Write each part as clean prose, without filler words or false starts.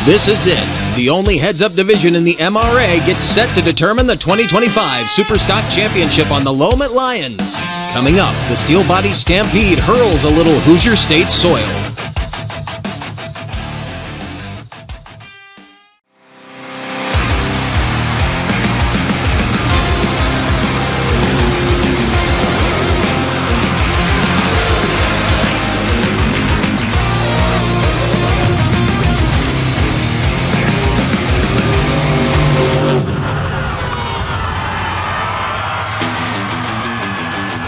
This is it. The only heads-up division in the MRA gets set to determine the 2025 Superstock Championship on the Lomit Lions. Coming up, the Steel Body Stampede hurls a little Hoosier State soil.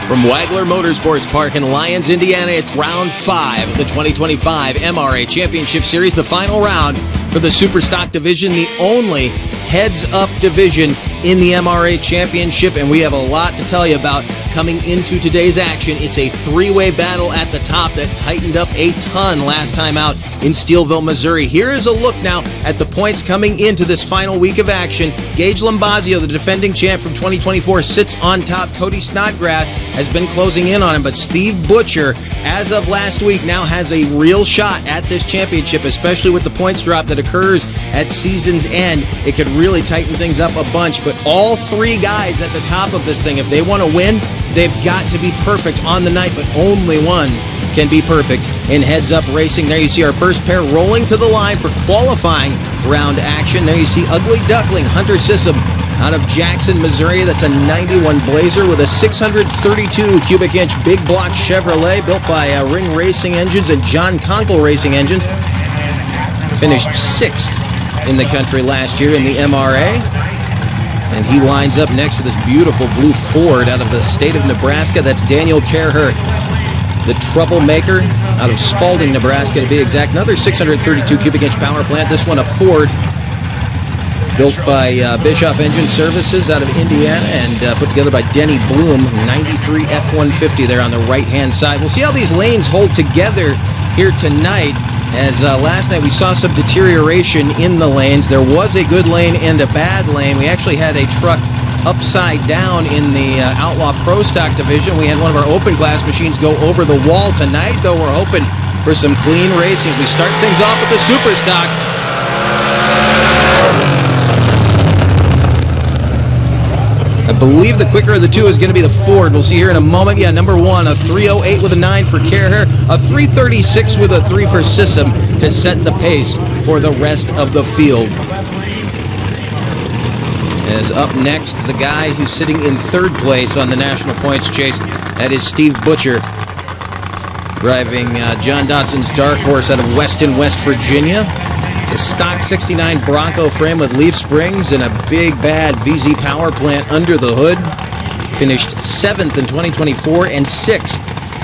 From Wagler Motorsports Park in Lyons, Indiana, it's round 5 of the 2025 MRA Championship Series, the final round for the Superstock division, the only heads-up division in the MRA Championship, and we have a lot to tell you about coming into today's action. It's a three-way battle at the top that tightened up a ton last time out in Steelville, Missouri. Here is a look now at the points coming into this final week of action. Gage Lombazio, the defending champ from 2024, sits on top. Cody Snodgrass has been closing in on him, but Steve Butcher, as of last week, now has a real shot at this championship, especially with the points drop that occurs at season's end. It could really tighten things up a bunch, but all three guys at the top of this thing, if they want to win, they've got to be perfect on the night, but only one can be perfect in heads-up racing. There you see our first pair rolling to the line for qualifying round action. There you see Ugly Duckling, Hunter Sissom, out of Jackson, Missouri. That's a 91 Blazer with a 632 cubic inch big block Chevrolet built by Ring Racing Engines and John Conkle Racing Engines. Finished 6th in the country last year in the MRA. And he lines up next to this beautiful blue Ford out of the state of Nebraska. That's Daniel Kerhert, the Troublemaker, out of Spalding, Nebraska, to be exact. Another 632 cubic inch power plant. This one a Ford, built by Bischoff Engine Services out of Indiana and put together by Denny Bloom. 93 F-150 there on the right-hand side. We'll see how these lanes hold together here tonight, as last night we saw some deterioration in the lanes. There was a good lane and a bad lane. We actually had a truck upside down in the Outlaw Pro Stock division. We had one of our open class machines go over the wall tonight, though we're hoping for some clean racing. We start things off with the Super Stocks. I believe the quicker of the two is going to be the Ford. We'll see here in a moment. Yeah, number 1, a 3:08 with a 9 for Kerher, a 3:36 with a 3 for Sissom to set the pace for the rest of the field. As up next, the guy who's sitting in 3rd place on the national points chase, that is Steve Butcher, driving John Dodson's Dark Horse out of Weston, West Virginia. It's a stock 69 Bronco frame with leaf springs and a big bad VZ power plant under the hood. Finished 7th in 2024 and 6th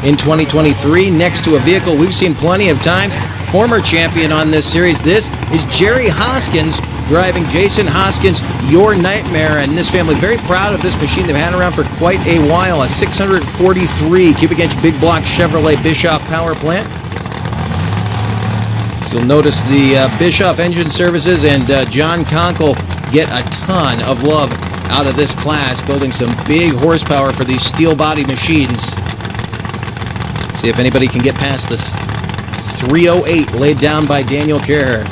in 2023, next to a vehicle we've seen plenty of times. Former champion on this series. This is Jerry Hoskins driving Jason Hoskins' Your Nightmare, and this family very proud of this machine. They've had it around for quite a while. A 643 cubic inch big block Chevrolet Bischoff power plant. So you'll notice the Bischoff Engine Services and John Conkle get a ton of love out of this class, building some big horsepower for these steel body machines. See if anybody can get past this 3:08 laid down by Daniel Kerher.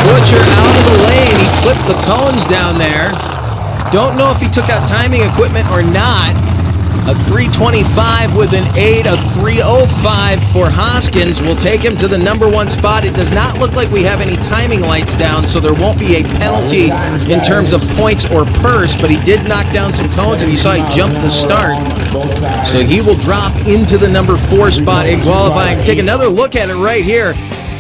Butcher out of the lane. He clipped the cones down there. Don't know if he took out timing equipment or not. A 3:25 with an 8, a 3:05 for Hoskins will take him to the number 1 spot. It does not look like we have any timing lights down, so there won't be a penalty in terms of points or purse, but he did knock down some cones, and you saw he jumped the start. So he will drop into the number 4 spot in qualifying. Take another look at it right here.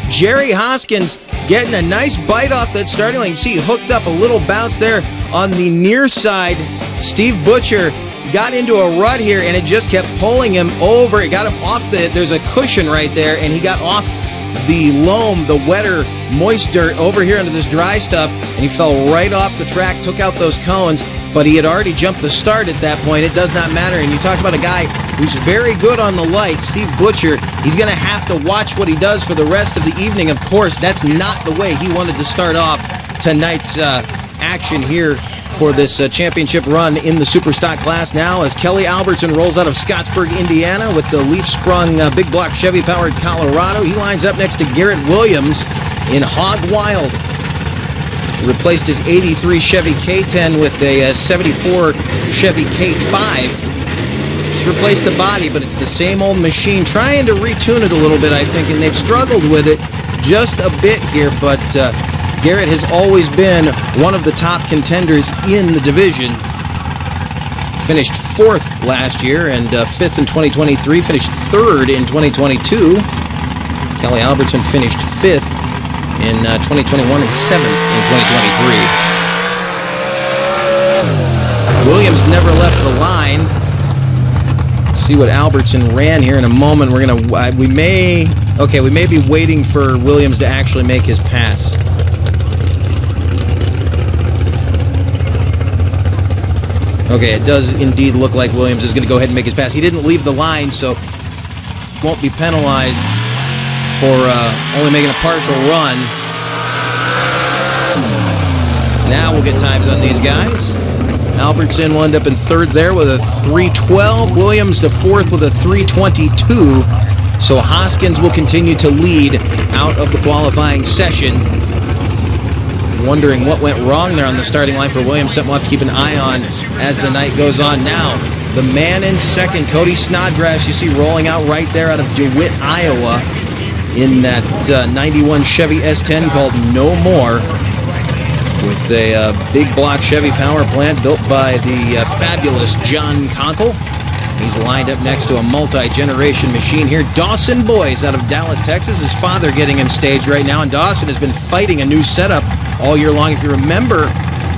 Jerry Hoskins getting a nice bite off that starting lane. See, hooked up a little bounce there on the near side. Steve Butcher got into a rut here, and it just kept pulling him over. It got him off there's a cushion right there, and he got off the loam, the wetter, moist dirt over here into this dry stuff, and he fell right off the track, took out those cones, but he had already jumped the start at that point. It does not matter. And you talk about a guy who's very good on the light, Steve Butcher. He's going to have to watch what he does for the rest of the evening. Of course, that's not the way he wanted to start off tonight's action here for this championship run in the Superstock class. Now as Kelly Albertson rolls out of Scottsburg, Indiana with the Leaf-sprung big block Chevy-powered Colorado. He lines up next to Garrett Williams in Hog Wild. He replaced his 83 Chevy K10 with a 74 Chevy K5. Just replaced the body, but it's the same old machine. Trying to retune it a little bit, I think, and they've struggled with it just a bit here, but Garrett has always been one of the top contenders in the division. Finished 4th last year and 5th in 2023. Finished 3rd in 2022. Kelly Albertson finished 5th in 2021 and 7th in 2023. Williams never left the line. See what Albertson ran here in a moment. We may be waiting for Williams to actually make his pass. Okay, it does indeed look like Williams is going to go ahead and make his pass. He didn't leave the line, so won't be penalized for only making a partial run. Now we'll get times on these guys. Albertson will end up in 3rd there with a 3:12. Williams to 4th with a 3:22. So Hoskins will continue to lead out of the qualifying session. Wondering what went wrong there on the starting line for Williams. Something we'll have to keep an eye on as the night goes on. Now, the man in 2nd, Cody Snodgrass, you see rolling out right there out of DeWitt, Iowa, in that 91 Chevy S10 called No More, with a big block Chevy power plant built by the fabulous John Conkle. He's lined up next to a multi-generation machine here. Dawson Boyce out of Dallas, Texas. His father getting him staged right now, and Dawson has been fighting a new setup all year long. If you remember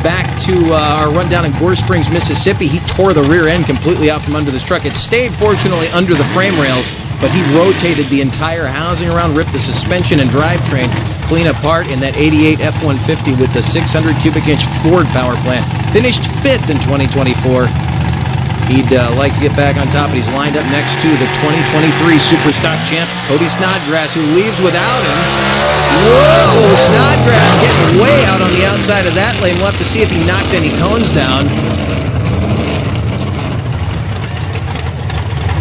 back to our run down in Gore Springs, Mississippi, he tore the rear end completely out from under this truck. It stayed, fortunately, under the frame rails, but he rotated the entire housing around, ripped the suspension and drivetrain clean apart in that 88 F-150 with the 600 cubic inch Ford power plant. Finished 5th in 2024. He'd like to get back on top, but he's lined up next to the 2023 Superstock champ, Cody Snodgrass, who leaves without him. Whoa! Snodgrass getting way out on the outside of that lane. We'll have to see if he knocked any cones down.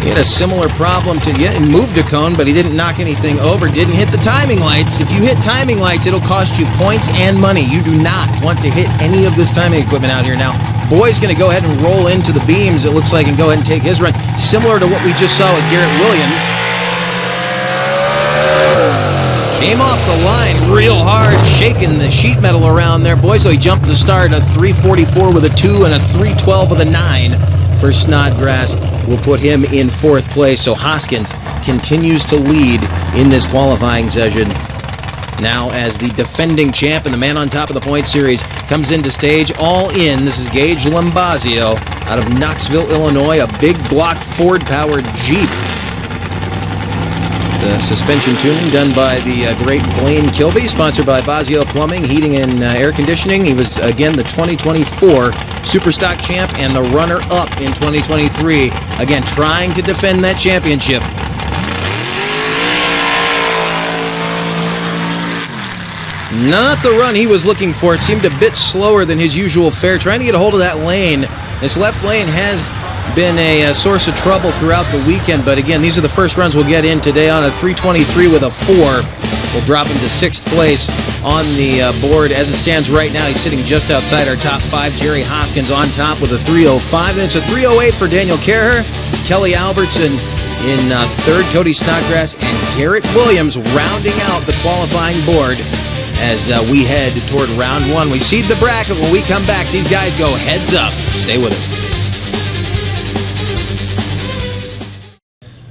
He had a similar problem to he moved a cone, but he didn't knock anything over. Didn't hit the timing lights. If you hit timing lights, it'll cost you points and money. You do not want to hit any of this timing equipment out here now. Boy's going to go ahead and roll into the beams, it looks like, and go ahead and take his run. Similar to what we just saw with Garrett Williams. Came off the line real hard, shaking the sheet metal around there, boy. So he jumped the start, a 3:44 with a 2 and a 3:12 with a 9 for Snodgrass. Will put him in 4th place. So Hoskins continues to lead in this qualifying session. Now as the defending champ and the man on top of the point series comes into stage all in. This is Gage Lambazio out of Knoxville, Illinois, a big block Ford-powered Jeep. The suspension tuning done by the great Blaine Kilby, sponsored by Bazio Plumbing, Heating and Air Conditioning. He was, again, the 2024 Superstock champ and the runner-up in 2023. Again, trying to defend that championship. Not the run he was looking for. It seemed a bit slower than his usual fare. Trying to get a hold of that lane. This left lane has been a source of trouble throughout the weekend, but again, these are the first runs we'll get in today on a 3:23 with a 4. We'll drop him to 6th place on the board. As it stands right now, he's sitting just outside our top 5. Jerry Hoskins on top with a 3:05. Then it's a 3:08 for Daniel Carher. Kelly Albertson in 3rd. Cody Snodgrass and Garrett Williams rounding out the qualifying board as we head toward round 1. We seed the bracket. When we come back, these guys go heads up. Stay with us.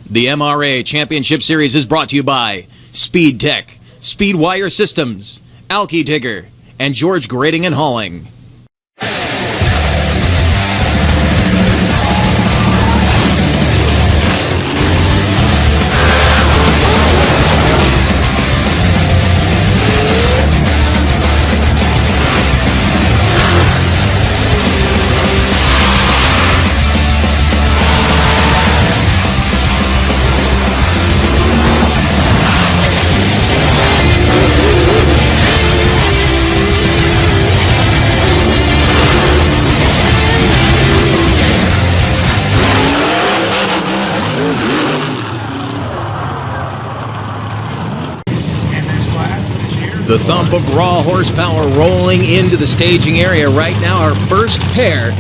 The MRA Championship Series is brought to you by Speed Tech, Speedwire Systems, Alki Digger, and George Grading and Hauling. The thump of raw horsepower rolling into the staging area right now. Our first pair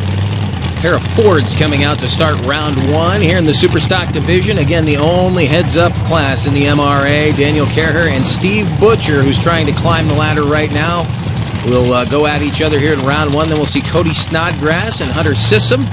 of Fords coming out to start round one here in the Superstock division. Again, the only heads-up class in the MRA. Daniel Kerher and Steve Butcher, who's trying to climb the ladder right now, will go at each other here in round one. Then we'll see Cody Snodgrass and Hunter Sissom.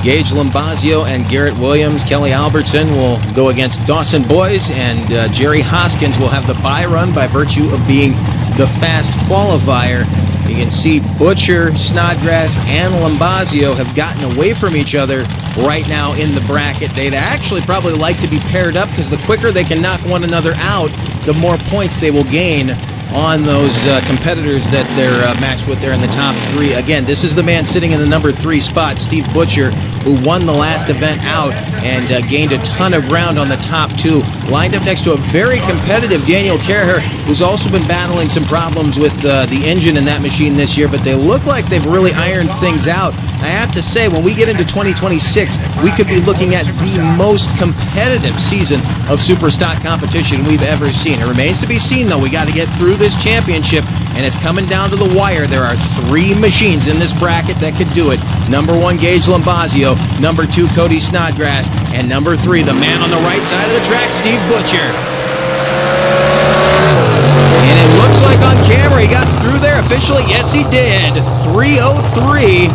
Gage Lombazio and Garrett Williams. Kelly Albertson will go against Dawson Boys, and Jerry Hoskins will have the bye run by virtue of being the fast qualifier. You can see Butcher, Snodgrass, and Lombazio have gotten away from each other right now in the bracket. They'd actually probably like to be paired up because the quicker they can knock one another out, the more points they will gain on those competitors that they're matched with there in the top three. Again, this is the man sitting in the number 3 spot, Steve Butcher, who won the last event out and gained a ton of ground on the top 2. Lined up next to a very competitive Daniel Kerher, who's also been battling some problems with the engine in that machine this year, but they look like they've really ironed things out. I have to say, when we get into 2026, we could be looking at the most competitive season of Superstock competition we've ever seen. It remains to be seen, though. We got to get through this championship, and it's coming down to the wire. There are 3 machines in this bracket that could do it. Number 1, Gage Lombazio. Number 2, Cody Snodgrass. And number 3, the man on the right side of the track, Steve Butcher. And it looks like on camera he got through there officially. Yes, he did. 3:03.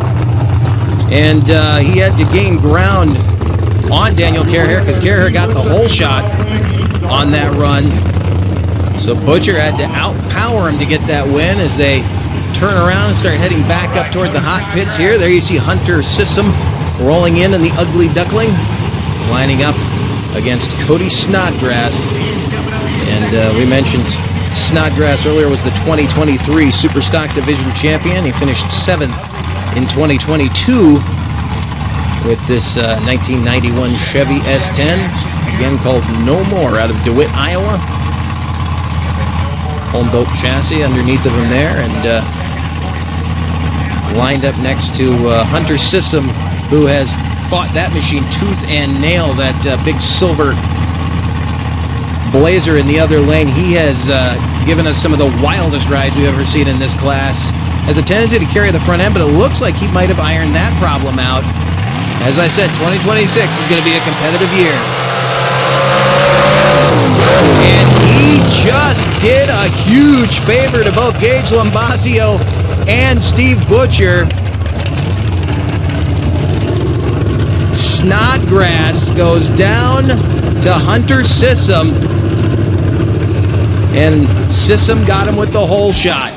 And he had to gain ground on Daniel Kerher because Kerher got the whole shot on that run. So Butcher had to outpower him to get that win as they turn around and start heading back up toward the hot pits here. There you see Hunter Sissom rolling in the Ugly Duckling, lining up against Cody Snodgrass. And we mentioned Snodgrass earlier was the 2023 Superstock Division champion. He finished 7th in 2022 with this 1991 Chevy S10, again called No More, out of DeWitt, Iowa. Home-built chassis underneath of him there, and lined up next to Hunter Sissom, who has fought that machine tooth and nail, that big silver Blazer in the other lane. He has given us some of the wildest rides we've ever seen in this class. Has a tendency to carry the front end, but it looks like he might have ironed that problem out. As I said, 2026 is going to be a competitive year. And he just did a huge favor to both Gage Lombazio and Steve Butcher. Snodgrass goes down to Hunter Sissom, and Sissom got him with the whole shot.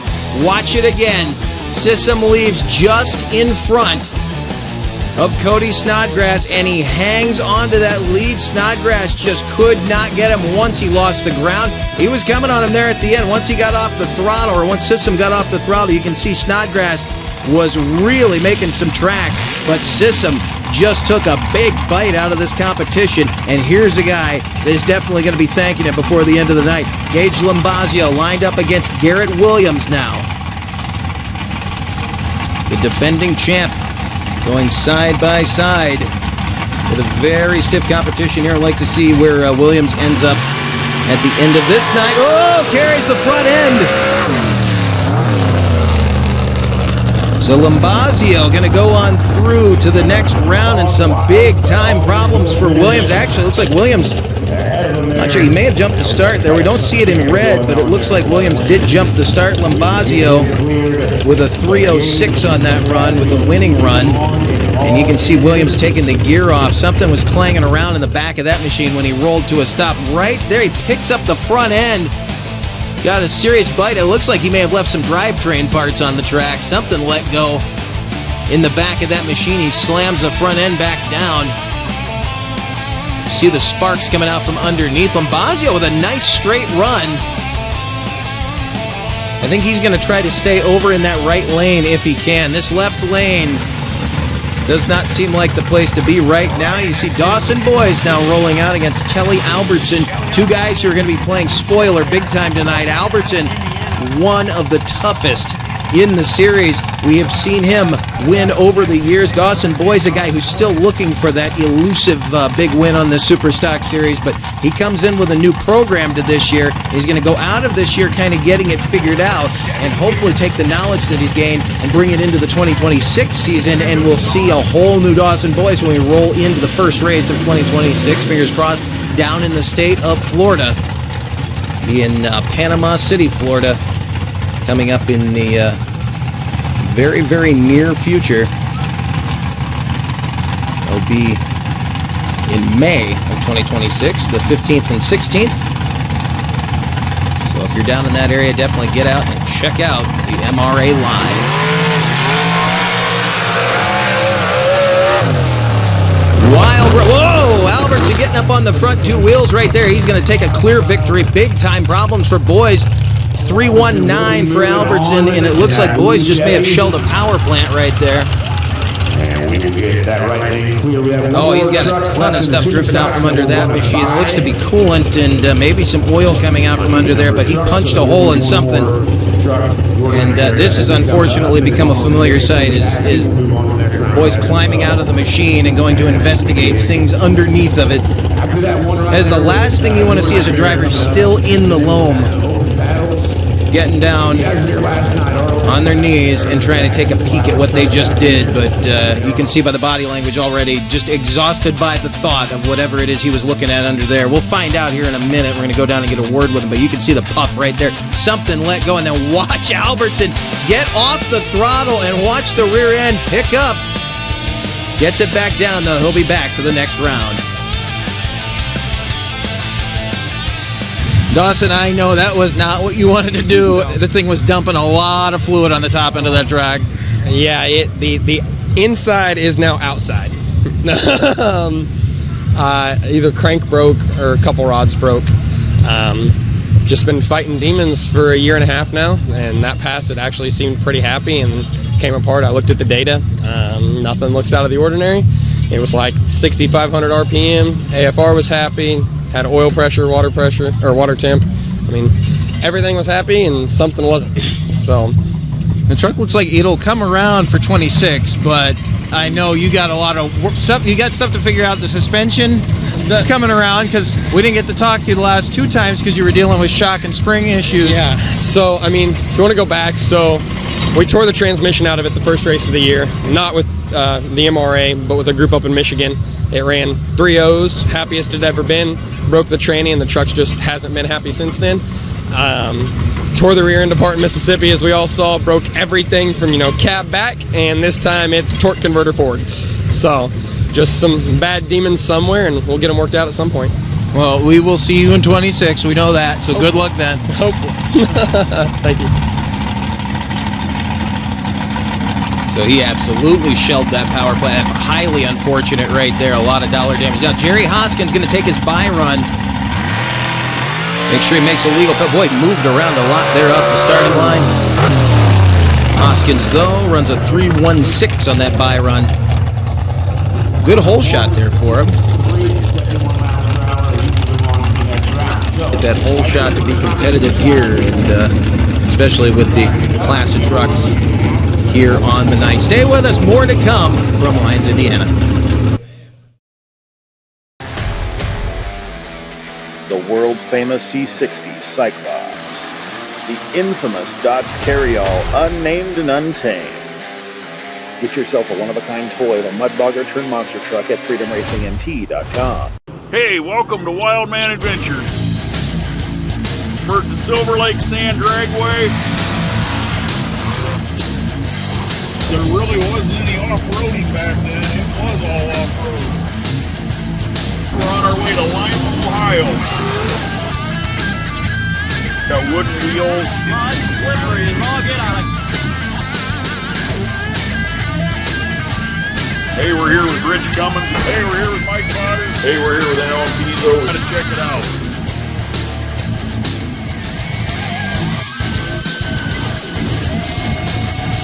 Watch it again. Sissom leaves just in front of Cody Snodgrass, and he hangs onto that lead. Snodgrass just could not get him once he lost the ground. He was coming on him there at the end. Once he got off the throttle, or once Sissom got off the throttle, you can see Snodgrass was really making some tracks, but Sissom just took a big bite out of this competition, and here's a guy that is definitely going to be thanking it before the end of the night. Gage Lombazio lined up against Garrett Williams now. The defending champ going side by side with a very stiff competition here. I'd like to see where Williams ends up at the end of this night. Oh, carries the front end. So Lombazio going to go on through to the next round, and some big-time problems for Williams. Actually, it looks like Williams, not sure, he may have jumped the start there. We don't see it in red, but it looks like Williams did jump the start. Lombazio with a 3:06 on that run, with a winning run. And you can see Williams taking the gear off. Something was clanging around in the back of that machine when he rolled to a stop. Right there, he picks up the front end. Got a serious bite. It looks like he may have left some drivetrain parts on the track. Something let go in the back of that machine. He slams the front end back down. See the sparks coming out from underneath. Lombazio with a nice straight run. I think he's going to try to stay over in that right lane if he can. This left lane does not seem like the place to be right now. You see Dawson Boys now rolling out against Kelly Albertson. Two guys who are going to be playing spoiler big time tonight. Albertson, one of the toughest in the series. We have seen him win over the years. Dawson Boyd's a guy who's still looking for that elusive big win on the Superstock Series, but he comes in with a new program to this year. He's going to go out of this year kind of getting it figured out and hopefully take the knowledge that he's gained and bring it into the 2026 season, and we'll see a whole new Dawson Boyd when we roll into the first race of 2026. Fingers crossed, down in the state of Florida, in Panama City, Florida, coming up in the very, very near future. It'll be in May of 2026, the 15th and 16th. So if you're down in that area, definitely get out and check out the MRA Live. Whoa! Albertson getting up on the front two wheels right there. He's going to take a clear victory. Big time problems for Boys. 319 for Albertson, and it looks like Boys just may have shelled a power plant right there. Oh, he's got a ton of stuff dripping out from under that machine. It looks to be coolant and maybe some oil coming out from under there, but he punched a hole in something. And this has unfortunately become a familiar sight, is Boys climbing out of the machine and going to investigate things underneath of it. As the last thing you want to see as a driver still in the loam, getting down on their knees and trying to take a peek at what they just did, but you can see by the body language already, just exhausted by the thought of whatever it is he was looking at under there. We'll find out here in a minute. We're going to go down and get a word with him, but you can see the puff right there. Something let go, and then watch Albertson get off the throttle and watch the rear end pick up. Gets it back down, though. He'll be back for the next round. Dawson, I know that was not what you wanted to do. No. The thing was dumping a lot of fluid on the top end of that track. Yeah, the inside is now outside. Either crank broke or a couple rods broke. Just been fighting demons for a year and a half now, and that pass, it actually seemed pretty happy and came apart. I looked at the data. Nothing looks out of the ordinary. It was like 6,500 RPM. AFR was happy. Had oil pressure, water temp. I mean, everything was happy and something wasn't. So the truck looks like it'll come around for 26, but I know you got a lot of stuff. You got stuff to figure out. The suspension is coming around because we didn't get to talk to you the last two times because you were dealing with shock and spring issues. Yeah. So I mean, if you want to go back, so we tore the transmission out of it the first race of the year, not with the MRA, but with a group up in Michigan. It ran 3.0s, happiest it ever been. Broke the tranny, and the truck just hasn't been happy since then. Tore the rear end apart in Mississippi, as we all saw. Broke everything from, cab back, and this time it's torque converter forward. So just some bad demons somewhere, and we'll get them worked out at some point. Well, we will see you in 26. We know that, so Good luck then. Hopefully. Thank you. So he absolutely shelled that power plant. Highly unfortunate right there. A lot of dollar damage. Now, Jerry Hoskins going to take his bye run. Make sure he makes a legal cut. Boy, moved around a lot there up the starting line. Hoskins, though, runs a 3.16 on that bye run. Good hole shot there for him. Get that hole shot to be competitive here, and especially with the class of trucks here on the night. Stay with us. More to come from Lions, Indiana. The world-famous C60 Cyclops. The infamous Dodge Carryall, unnamed and untamed. Get yourself a one-of-a-kind toy of a Mudbogger turned monster truck at freedomracingmt.com. Hey, welcome to Wildman Adventures. Heard the Silver Lake Sand Dragway? There really wasn't any off-roading back then. It was all off-road. We're on our way to Lima, Ohio. Got wooden wheels. Oh, it's slippery as all get out. Hey, we're here with Rich Cummins. Hey, we're here with Mike Potter. Hey, we're here with Alan Pizzo. Gotta check it out.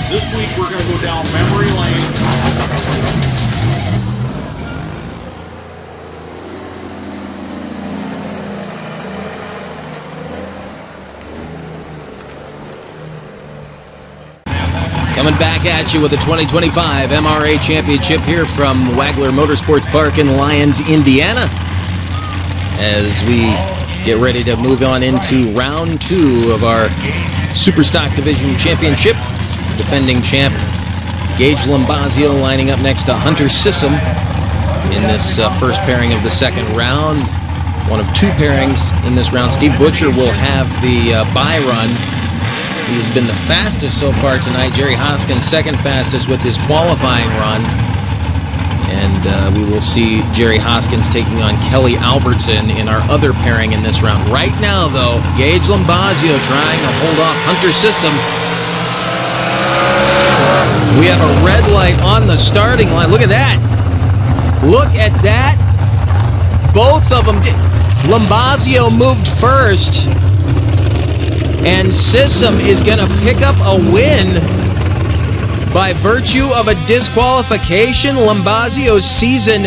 This week we're going to go down memory lane. Coming back at you with the 2025 MRA Championship here from Wagler Motorsports Park in Lyons, Indiana. As we get ready to move on into round 2 of our Superstock Division Championship. Defending champ Gage Lombazio lining up next to Hunter Sissom in this first pairing of the second round. One of 2 pairings in this round. Steve Butcher will have the bye run. He's been the fastest so far tonight. Jerry Hoskins second fastest with his qualifying run. And we will see Jerry Hoskins taking on Kelly Albertson in our other pairing in this round. Right now, though, Gage Lombazio trying to hold off Hunter Sissom. We have a red light on the starting line. Look at that. Look at that. Both of them did. Lombazio moved first. And Sissom is going to pick up a win by virtue of a disqualification. Lombazio's season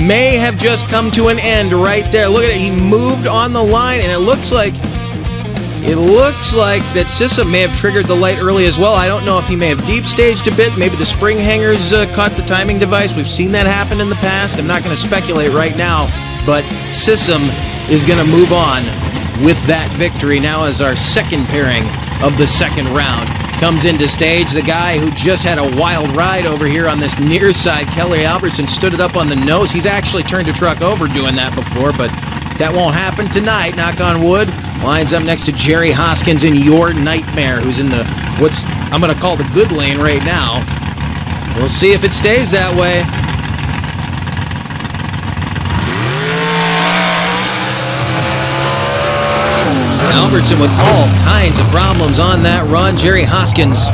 may have just come to an end right there. Look at it. He moved on the line, and it looks like that Sissom may have triggered the light early as well. I don't know if he may have deep staged a bit. Maybe the spring hangers caught the timing device. We've seen that happen in the past. I'm not going to speculate right now, but Sissom is going to move on with that victory now as our second pairing of the second round comes into stage. The guy who just had a wild ride over here on this near side, Kelly Albertson, stood it up on the nose. He's actually turned a truck over doing that before, but that won't happen tonight, knock on wood. Lines up next to Jerry Hoskins in Your Nightmare, who's in the, what's I'm going to call the good lane right now. We'll see if it stays that way. Albertson with all kinds of problems on that run. Jerry Hoskins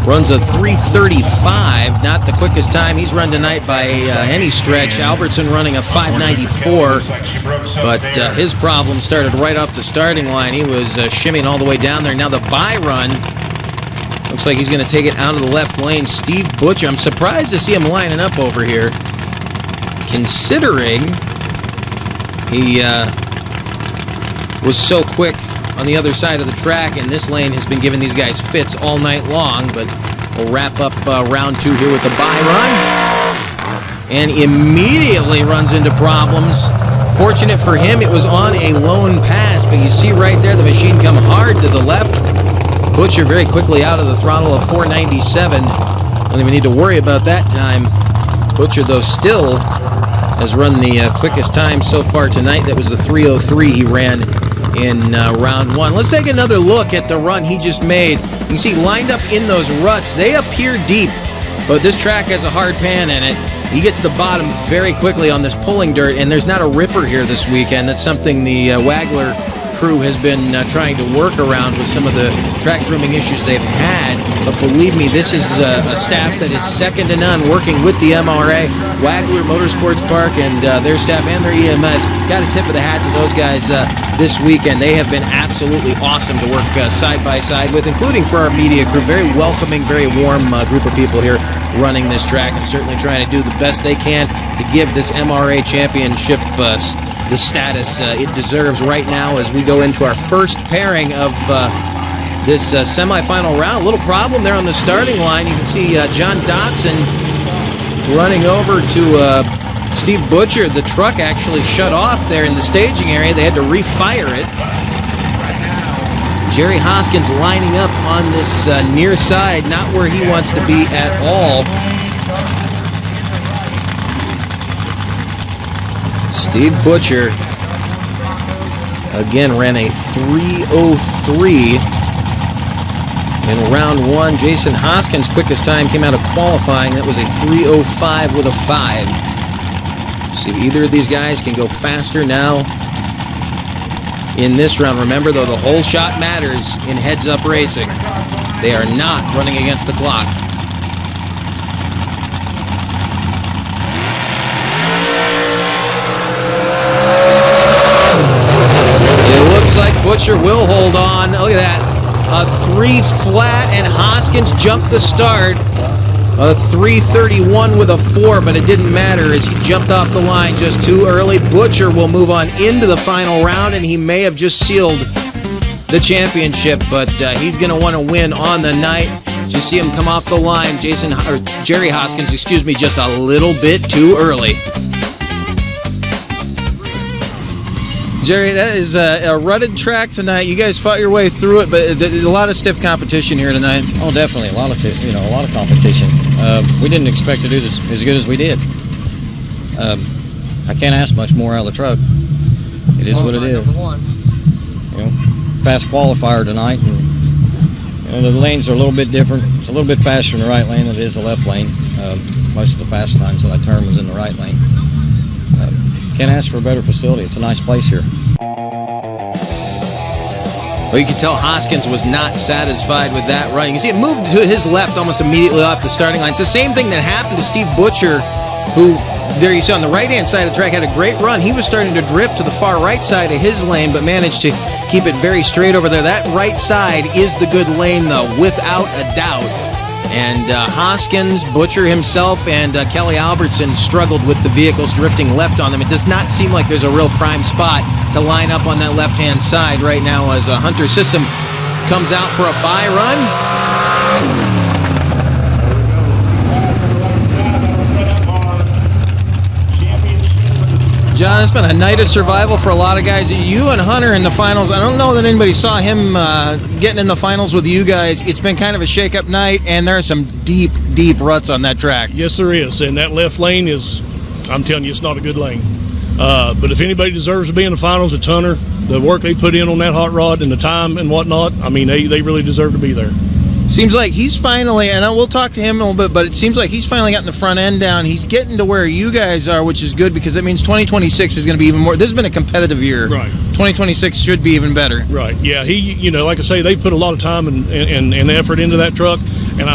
runs a 3:35, not the quickest time he's run tonight by any stretch. Albertson running a 5:94, but his problem started right off the starting line. He was shimmying all the way down there. Now the bye run, looks like he's going to take it out of the left lane. Steve Butcher, I'm surprised to see him lining up over here, considering he was so quick on the other side of the track, and this lane has been giving these guys fits all night long. But we'll wrap up round 2 here with the bye run, and immediately runs into problems. Fortunate for him, it was on a lone pass, but you see right there the machine come hard to the left. Butcher very quickly out of the throttle of 497. Don't even need to worry about that time. Butcher, though, still has run the quickest time so far tonight. That was the 3:03 he ran in round 1. Let's take another look at the run he just made. You can see lined up in those ruts, they appear deep, but this track has a hard pan in it. You get to the bottom very quickly on this pulling dirt, and there's not a ripper here this weekend. That's something the Wagler crew has been trying to work around with some of the track grooming issues they've had. But believe me, this is a staff that is second to none working with the MRA, Wagler Motorsports Park, and their staff and their EMS. Got a tip of the hat to those guys this weekend. They have been absolutely awesome to work side by side with, including for our media crew. Very welcoming, very warm group of people here running this track, and certainly trying to do the best they can to give this MRA championship the status it deserves right now as we go into our first pairing of this semifinal round. A little problem there on the starting line. You can see John Dotson running over to Steve Butcher. The truck actually shut off there in the staging area. They had to refire it. Jerry Hoskins lining up on this near side, not where he wants to be at all. Steve Butcher, again, ran a 3:03 in round 1. Jason Hoskins' quickest time came out of qualifying. That was a 3:05 with a 5. See if either of these guys can go faster now in this round. Remember, though, the whole shot matters in heads-up racing. They are not running against the clock. Looks like Butcher will hold on. Look at that. A 3 flat, and Hoskins jumped the start. A 3:31 with a 4, but it didn't matter as he jumped off the line just too early. Butcher will move on into the final round, and he may have just sealed the championship, but he's going to want to win on the night. Just see him come off the line, Jerry Hoskins, just a little bit too early. Jerry, that is a rutted track tonight. You guys fought your way through it, but a lot of stiff competition here tonight. Oh, definitely a lot of competition. We didn't expect to do this as good as we did. I can't ask much more out of the truck. It is what it is. Fast qualifier tonight, and the lanes are a little bit different. It's a little bit faster in the right lane than it is the left lane. Most of the fast times that I turned was in the right lane. Can't ask for a better facility. It's a nice place here. Well, you can tell Hoskins was not satisfied with that run. You can see it moved to his left almost immediately off the starting line. It's the same thing that happened to Steve Butcher, who, there you see on the right-hand side of the track, had a great run. He was starting to drift to the far right side of his lane, but managed to keep it very straight over there. That right side is the good lane, though, without a doubt. And Hoskins, Butcher himself, and Kelly Albertson struggled with the vehicles drifting left on them. It does not seem like there's a real prime spot to line up on that left-hand side right now as Hunter Sissom comes out for a bye run. John, it's been a night of survival for a lot of guys. You and Hunter in the finals. I don't know that anybody saw him getting in the finals with you guys. It's been kind of a shake-up night, and there are some deep, deep ruts on that track. Yes, there is. And that left lane is, I'm telling you, it's not a good lane. But if anybody deserves to be in the finals, it's Hunter. The work they put in on that hot rod and the time and whatnot, I mean, they really deserve to be there. Seems like he's finally, and we'll talk to him in a little bit, but it seems like he's finally gotten the front end down. He's getting to where you guys are, which is good because that means 2026 is going to be even more. This has been a competitive year. Right. 2026 should be even better. Right. Yeah. He, like I say, they put a lot of time and effort into that truck, and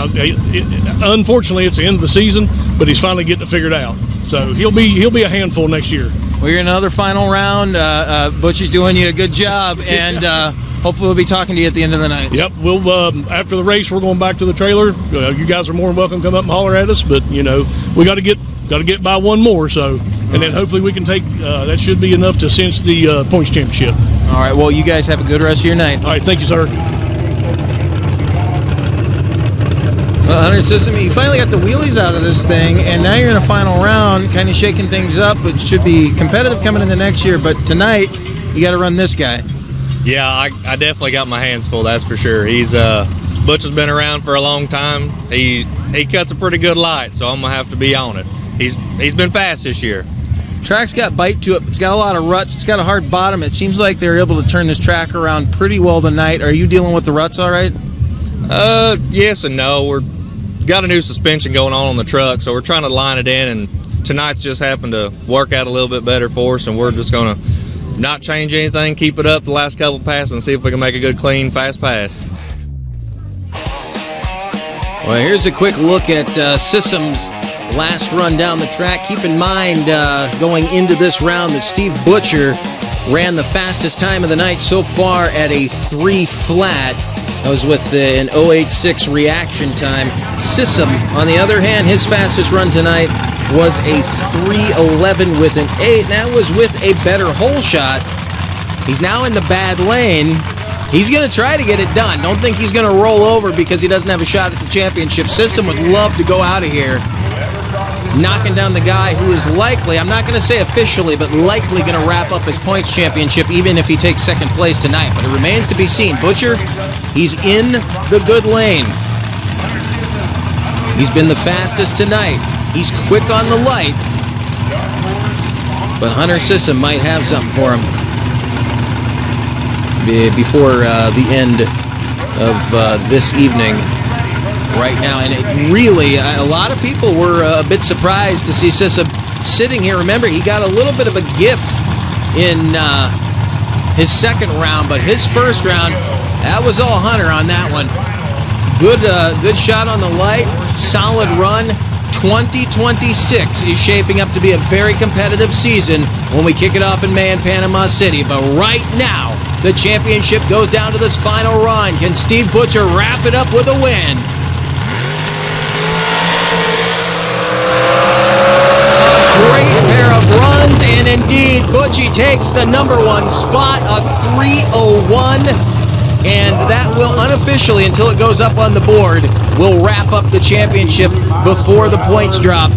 unfortunately, it's the end of the season, but he's finally getting it figured out. So he'll be a handful next year. Well, you're in another final round. Butchie's doing you a good job, and hopefully we'll be talking to you at the end of the night. Yep. We'll after the race, we're going back to the trailer. You guys are more than welcome to come up and holler at us, but we got to get by one more. So, and then hopefully we can take that should be enough to cinch the points championship. All right. Well, you guys have a good rest of your night. All right. Thank you, sir. Well, Hunter Sissom, you finally got the wheelies out of this thing, and now you're in a final round, kind of shaking things up. It should be competitive coming into next year, but tonight you got to run this guy. Yeah, I definitely got my hands full, that's for sure. He's Butch has been around for a long time. He cuts a pretty good light, so I'm gonna have to be on it. He's been fast this year. Track's got bite to it, but it's got a lot of ruts. It's got a hard bottom. It seems like they're able to turn this track around pretty well tonight. Are you dealing with the ruts all right? Yes and no. We're got a new suspension going on the truck, so we're trying to line it in, and tonight's just happened to work out a little bit better for us, and we're just gonna not change anything, keep it up the last couple passes, and see if we can make a good, clean, fast pass. Well, here's a quick look at Sissom's last run down the track. Keep in mind, going into this round, that Steve Butcher ran the fastest time of the night so far at a 3 flat. That was with an 0.86 reaction time. Sissom, on the other hand, his fastest run tonight was a 3.11 with an 8. That was with a better hole shot. He's now in the bad lane. He's going to try to get it done. Don't think he's going to roll over because he doesn't have a shot at the championship. Sissom would love to go out of here knocking down the guy who is likely, I'm not going to say officially, but likely going to wrap up his points championship even if he takes second place tonight. But it remains to be seen. Butcher, he's in the good lane. He's been the fastest tonight. He's quick on the light. But Hunter Sissom might have something for him before the end of this evening. Right now, and it really, a lot of people were a bit surprised to see Sissom sitting here. Remember, he got a little bit of a gift in his second round, but his first round, that was all Hunter on that one. Good shot on the light, solid run. 2026 is shaping up to be a very competitive season when we kick it off in May in Panama City. But right now, the championship goes down to this final run. Can Steve Butcher wrap it up with a win? Great pair of runs, and indeed, Butchie takes the number 1 spot, a 3:01. And that will unofficially, until it goes up on the board, will wrap up the championship before the points drop.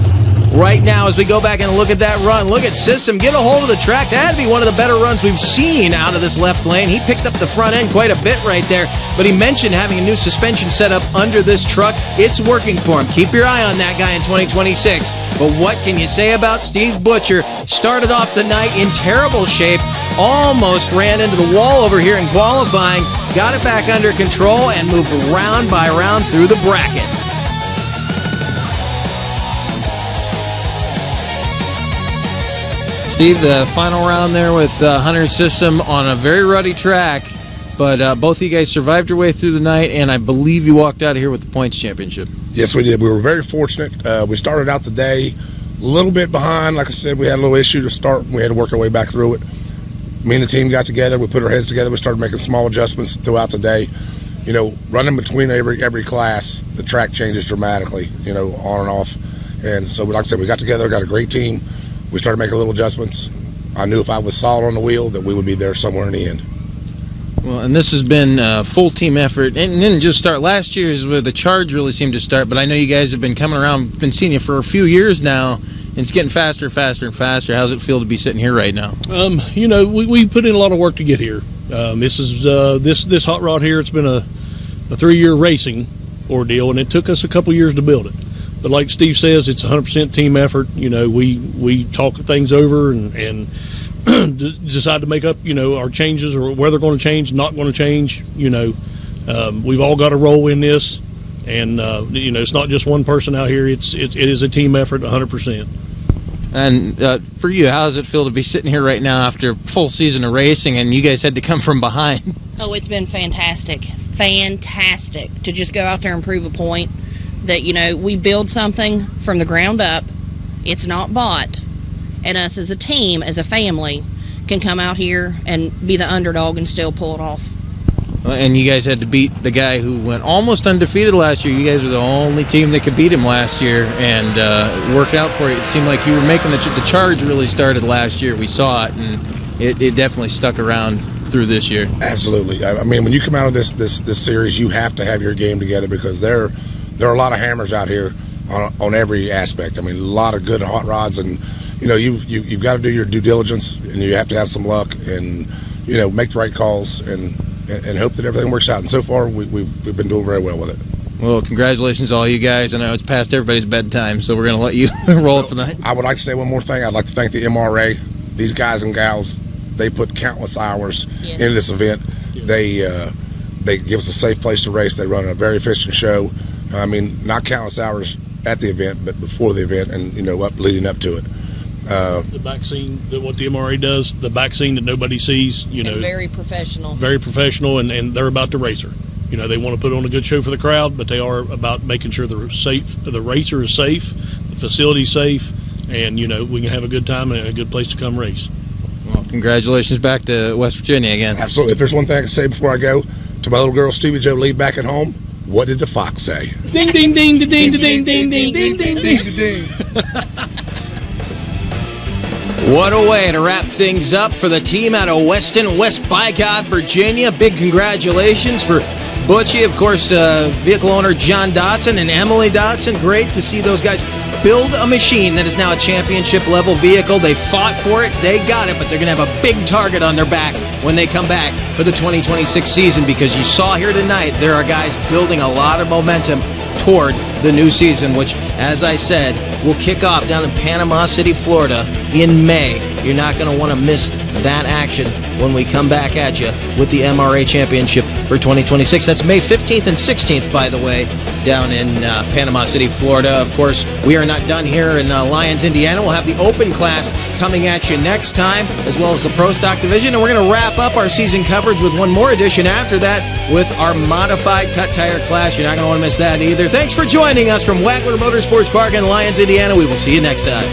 Right now, as we go back and look at that run, look at Sissom get a hold of the track. That had to be one of the better runs we've seen out of this left lane. He picked up the front end quite a bit right there, but he mentioned having a new suspension set up under this truck. It's working for him. Keep your eye on that guy in 2026. But what can you say about Steve Butcher? Started off the night in terrible shape, almost ran into the wall over here in qualifying, got it back under control, and moved round by round through the bracket. Steve, the final round there with Hunter Sissom on a very ruddy track, but both of you guys survived your way through the night, and I believe you walked out of here with the points championship. Yes, we did. We were very fortunate. We started out the day a little bit behind. Like I said, we had a little issue to start. We had to work our way back through it. Me and the team got together. We put our heads together. We started making small adjustments throughout the day. You know, running between every class, the track changes dramatically, you know, on and off. And so, like I said, we got together, got a great team. We started making little adjustments. I knew if I was solid on the wheel that we would be there somewhere in the end. Well, and this has been a full team effort. And didn't just start last year is where the charge really seemed to start, but I know you guys have been coming around, been seeing you for a few years now, and it's getting faster, faster, and faster. How's it feel to be sitting here right now? You know, we put in a lot of work to get here. This is this hot rod here. It's been a 3-year racing ordeal, and it took us a couple years to build it. But like Steve says, it's 100% team effort. You know, we talk things over and decide to make up, you know, our changes or where they're going to change, not going to change. You know, we've all got a role in this, and you know, it's not just one person out here. It is a team effort, 100%. And for you, how does it feel to be sitting here right now after a full season of racing, and you guys had to come from behind? Oh, it's been fantastic to just go out there and prove a point that, you know, we build something from the ground up. It's not bought. And us as a team, as a family, can come out here and be the underdog and still pull it off. And you guys had to beat the guy who went almost undefeated last year. You guys were the only team that could beat him last year, and worked out for you. It seemed like you were making the charge really started last year. We saw it, and it definitely stuck around through this year. Absolutely. I mean, when you come out of this series, you have to have your game together, because there are a lot of hammers out here on every aspect. I mean, a lot of good hot rods, and you know, you've got to do your due diligence, and you have to have some luck, and you know, make the right calls, and hope that everything works out. And so far, we've been doing very well with it. Well, congratulations to all you guys. I know it's past everybody's bedtime, so we're going to let you roll up for the night. I would like to say one more thing. I'd like to thank the MRA. These guys and gals, they put countless hours into this event. Yes. They give us a safe place to race. They run a very efficient show. I mean, not countless hours at the event, but before the event, and you know, leading up to it. The back scene, what the MRA does, the back scene that nobody sees, you know, and very professional, and they're about the racer. You know, they want to put on a good show for the crowd, but they are about making sure the racer is safe, the facility's safe, and you know, we can have a good time and a good place to come race. Well, congratulations back to West Virginia again. Absolutely. If there's one thing I can say before I go, to my little girl Stevie Jo Lee back at home, what did the fox say? Ding ding ding ding ding ding ding ding ding ding ding. What a way to wrap things up for the team out of Weston, West Bicot, Virginia. Big congratulations for Butchie, of course, vehicle owner John Dotson and Emily Dotson. Great to see those guys build a machine that is now a championship-level vehicle. They fought for it. They got it, but they're going to have a big target on their back when they come back for the 2026 season, because you saw here tonight there are guys building a lot of momentum toward the new season, which, as I said, will kick off down in Panama City, Florida in May. You're not going to want to miss that action when we come back at you with the MRA Championship for 2026. That's May 15th and 16th, by the way, down in Panama City, Florida. Of course, we are not done here in Lyons, Indiana. We'll have the open class coming at you next time, as well as the Pro Stock Division. And we're going to wrap up our season coverage with one more edition after that with our modified cut tire class. You're not going to want to miss that either. Thanks for joining us from Wagler Motorsports Park in Lyons, Indiana. We will see you next time.